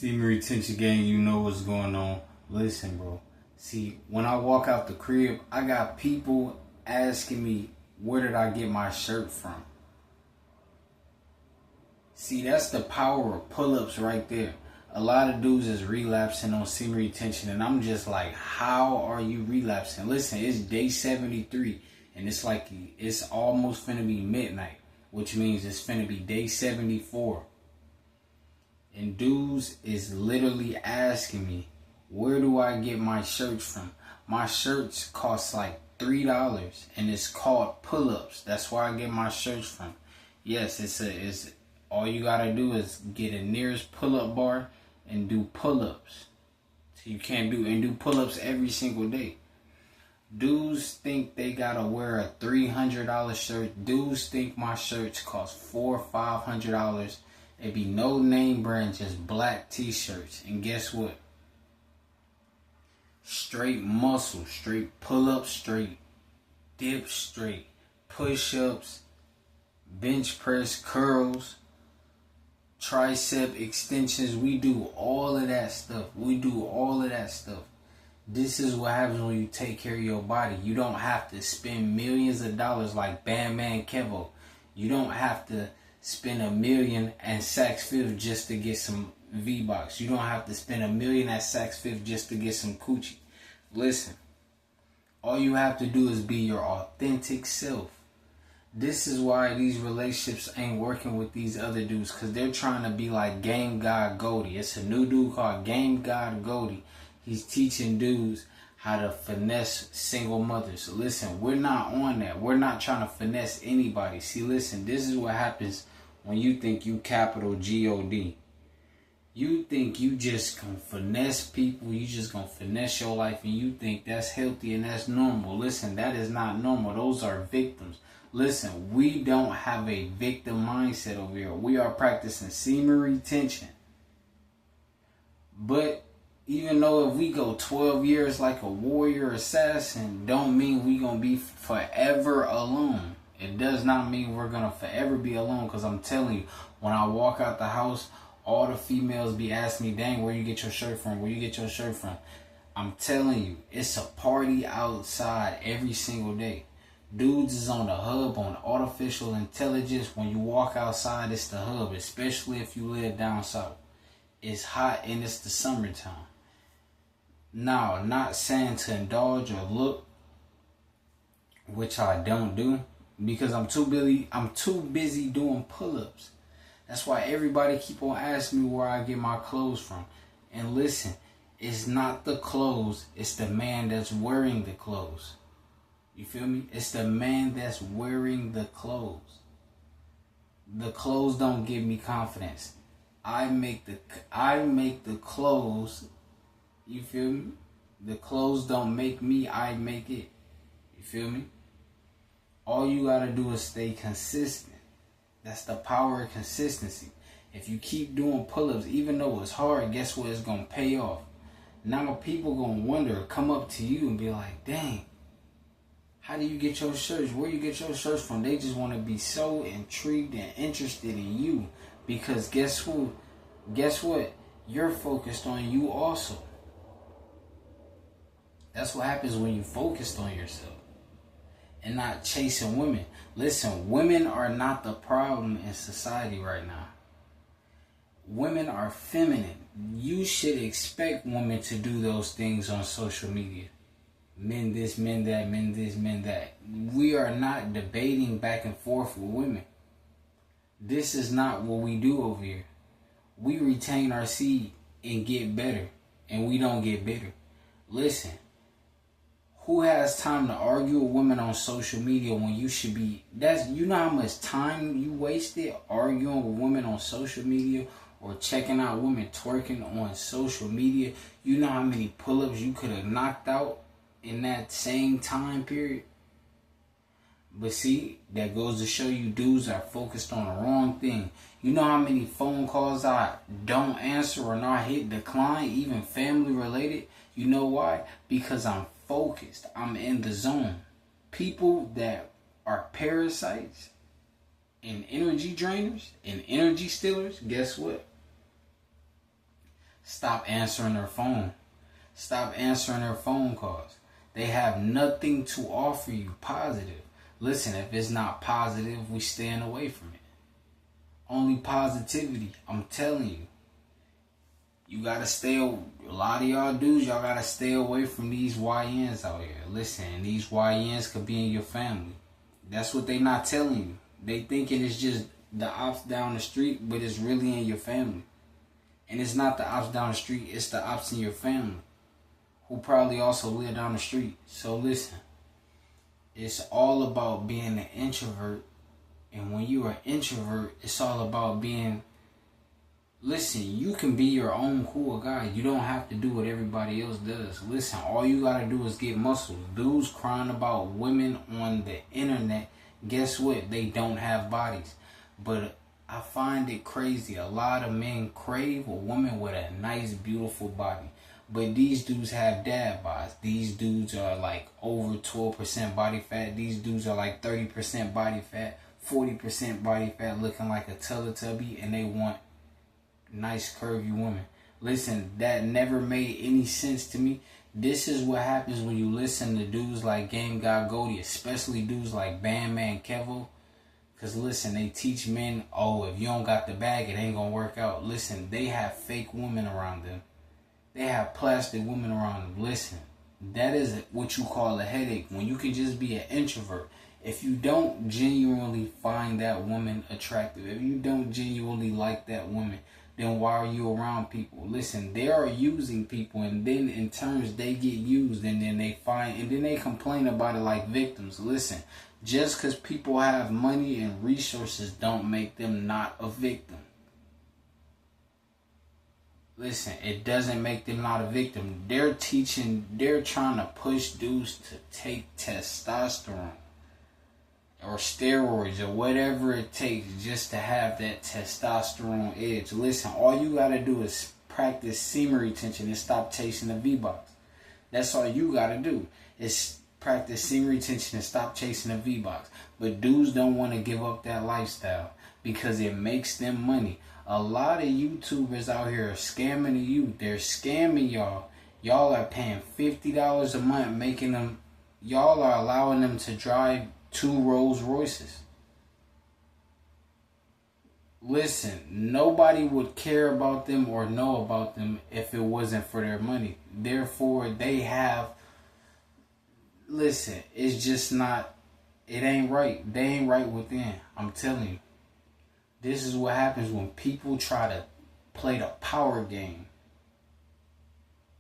Semen retention gang, you know what's going on. Listen, bro. See, when I walk out the crib, I got people asking me, where did I get my shirt from? See, that's the power of pull-ups right there. A lot of dudes is relapsing on semen retention, and I'm just like, how are you relapsing? Listen, it's day 73, and it's like, it's almost finna be midnight, which means it's finna be day 74. And dudes is literally asking me, where do I get my shirts from? My shirts cost like $3, and it's called pull-ups. That's where I get my shirts from. Yes, it's all you gotta do is get a nearest pull-up bar and do pull-ups. So you can't do pull-ups every single day. Dudes think they gotta wear a $300 shirt. Dudes think my shirts cost $400 or $500. It be no name brand, just black t-shirts. And guess what? Straight muscle, straight pull-ups, straight dips, straight push-ups, bench press, curls, tricep extensions. We do all of that stuff. This is what happens when you take care of your body. You don't have to spend millions of dollars like Bandman Kevo. You don't have to spend $1 million at Saks Fifth just to get some V-Box. You don't have to spend $1 million at Saks Fifth just to get some coochie. Listen, all you have to do is be your authentic self. This is why these relationships ain't working with these other dudes, because they're trying to be like Game God Goldie. It's a new dude called Game God Goldie. He's teaching dudes how to finesse single mothers. So listen, we're not on that. We're not trying to finesse anybody. See, listen, this is what happens when you think you capital G-O-D. You think you just gonna finesse people, you just gonna finesse your life, and you think that's healthy and that's normal. Listen, that is not normal. Those are victims. Listen, we don't have a victim mindset over here. We are practicing semen retention. But even though if we go 12 years like a warrior assassin, don't mean we gonna be forever alone. It does not mean we're gonna forever be alone, because I'm telling you, when I walk out the house, all the females be asking me, dang, where you get your shirt from? Where you get your shirt from? I'm telling you, it's a party outside every single day. Dudes is on the hub, on artificial intelligence. When you walk outside, it's the hub, especially if you live down south. It's hot and it's the summertime. Now, not saying to indulge or look, which I don't do, because I'm too busy doing pull-ups. That's why everybody keep on asking me where I get my clothes from. And listen, it's not the clothes, it's the man that's wearing the clothes. You feel me? It's the man that's wearing the clothes. The clothes don't give me confidence. I make the clothes. You feel me? The clothes don't make me, I make it. You feel me? All you gotta do is stay consistent. That's the power of consistency. If you keep doing pull-ups, even though it's hard, guess what? It's gonna pay off. Now people gonna wonder, come up to you and be like, dang, how do you get your shirts? Where you get your shirts from? They just want to be so intrigued and interested in you, because guess what? You're focused on you also. That's what happens when you focused on yourself and not chasing women. Listen, women are not the problem in society right now. Women are feminine. You should expect women to do those things on social media. Men this, men that, men this, men that. We are not debating back and forth with women. This is not what we do over here. We retain our seed and get better, and we don't get bitter. Listen, who has time to argue with women on social media when you should be... You know how much time you wasted arguing with women on social media, or checking out women twerking on social media? You know how many pull-ups you could have knocked out in that same time period? But see, that goes to show you dudes are focused on the wrong thing. You know how many phone calls I don't answer or not hit decline, even family related? You know why? Because I'm focused. I'm in the zone. People that are parasites and energy drainers and energy stealers, guess what? Stop answering their phone. Stop answering their phone calls. They have nothing to offer you positive. Listen, if it's not positive, we staying away from it. Only positivity. I'm telling you. You gotta stay, a lot of y'all dudes, y'all gotta stay away from these YNs out here. Listen, these YNs could be in your family. That's what they not telling you. They thinking it's just the ops down the street, but it's really in your family. And it's not the ops down the street, it's the ops in your family, who probably also live down the street. So listen, it's all about being an introvert. And when you're an introvert, it's all about being... Listen, you can be your own cool guy. You don't have to do what everybody else does. Listen, all you gotta do is get muscles. Dudes crying about women on the internet, guess what? They don't have bodies. But I find it crazy. A lot of men crave a woman with a nice, beautiful body. But these dudes have dad bods. These dudes are like over 12% body fat. These dudes are like 30% body fat, 40% body fat, looking like a Teletubby, and they want nice curvy woman. Listen, that never made any sense to me. This is what happens when you listen to dudes like Game God Goldie, especially dudes like Bandman Kevo. Cause listen, they teach men, oh, if you don't got the bag, it ain't gonna work out. Listen, they have fake women around them. They have plastic women around them. Listen, that is what you call a headache. When you can just be an introvert. If you don't genuinely find that woman attractive, if you don't genuinely like that woman, then why are you around people? Listen, they are using people, and then in turns they get used, and then they complain about it like victims. Listen, just because people have money and resources don't make them not a victim. Listen, it doesn't make them not a victim. They're trying to push dudes to take testosterone or steroids or whatever it takes just to have that testosterone edge. Listen, all you gotta do is practice semen retention and stop chasing the V-box. That's all you gotta do is practice semen retention and stop chasing the V-box. But dudes don't want to give up that lifestyle because it makes them money. A lot of YouTubers out here are scamming the youth. They're scamming y'all. Y'all are paying $50 a month, making them. Y'all are allowing them to drive 2 Rolls Royces. Listen, nobody would care about them or know about them if it wasn't for their money. Therefore, they have... Listen, it's just not... It ain't right. They ain't right within. I'm telling you. This is what happens when people try to play the power game.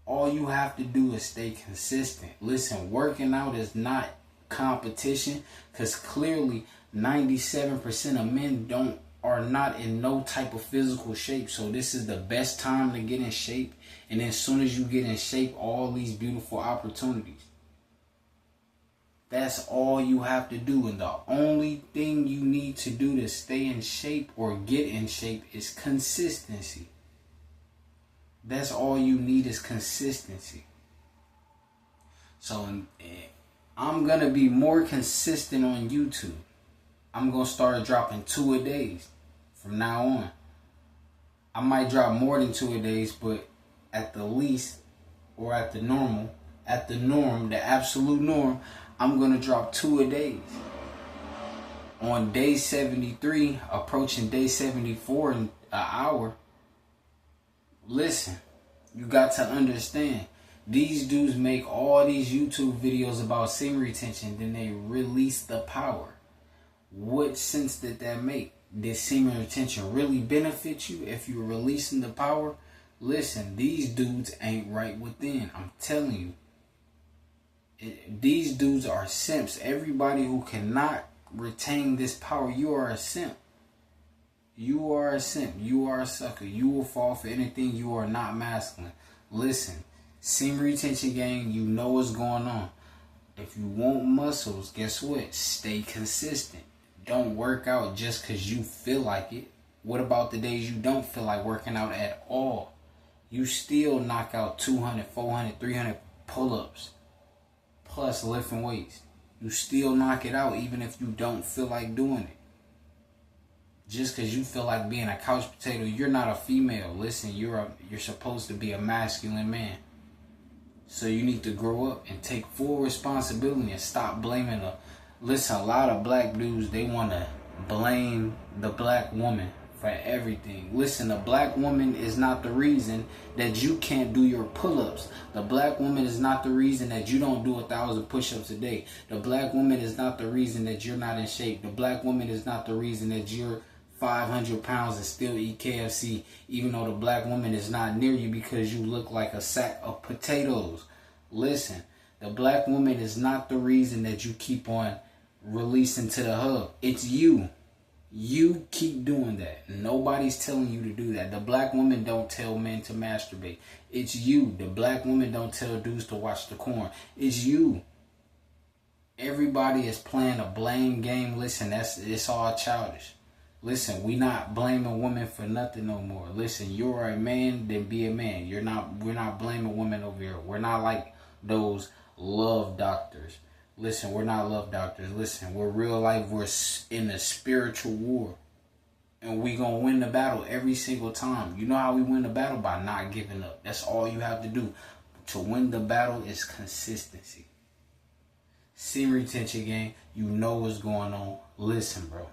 All you have to do is stay consistent. Listen, working out is not competition, because clearly 97% of men are not in no type of physical shape. So this is the best time to get in shape, and then as soon as you get in shape, all these beautiful opportunities. That's all you have to do, and the only thing you need to do to stay in shape or get in shape is consistency. That's all you need is consistency. So I'm going to be more consistent on YouTube. I'm going to start dropping 2 a day from now on. I might drop more than 2 a day, but at the least, or at the norm, the absolute norm, I'm going to drop 2 a day. On day 73, approaching day 74 in an hour. Listen, you got to understand. These dudes make all these YouTube videos about semen retention, then they release the power. What sense did that make? Did semen retention really benefit you if you're releasing the power? Listen, these dudes ain't right within. I'm telling you. These dudes are simps. Everybody who cannot retain this power, you are a simp. You are a simp. You are a sucker. You will fall for anything. You are not masculine. Listen. Semen retention gang, you know what's going on. If you want muscles, guess what? Stay consistent. Don't work out just because you feel like it. What about the days you don't feel like working out at all? You still knock out 200, 400, 300 pull-ups plus lifting weights. You still knock it out even if you don't feel like doing it. Just because you feel like being a couch potato, you're not a female. Listen, you're supposed to be a masculine man. So you need to grow up and take full responsibility and stop blaming the. Listen, a lot of black dudes, they want to blame the black woman for everything. Listen, the black woman is not the reason that you can't do your pull-ups. The black woman is not the reason that you don't do 1,000 push-ups a day. The black woman is not the reason that you're not in shape. The black woman is not the reason that you're 500 pounds and still eat KFC, even though the black woman is not near you because you look like a sack of potatoes. Listen, the black woman is not the reason that you keep on releasing to the hub. It's you. You keep doing that. Nobody's telling you to do that. The black woman don't tell men to masturbate. It's you. The black woman don't tell dudes to watch the corn. It's you. Everybody is playing a blame game. Listen, it's all childish. Listen, we not blaming women for nothing no more. Listen, you're a man, then be a man. We're not blaming women over here. We're not like those love doctors. Listen, we're not love doctors. Listen, we're real life. We're in a spiritual war. And we gonna win the battle every single time. You know how we win the battle? By not giving up. That's all you have to do. To win the battle is consistency. Semen retention game. You know what's going on. Listen, bro.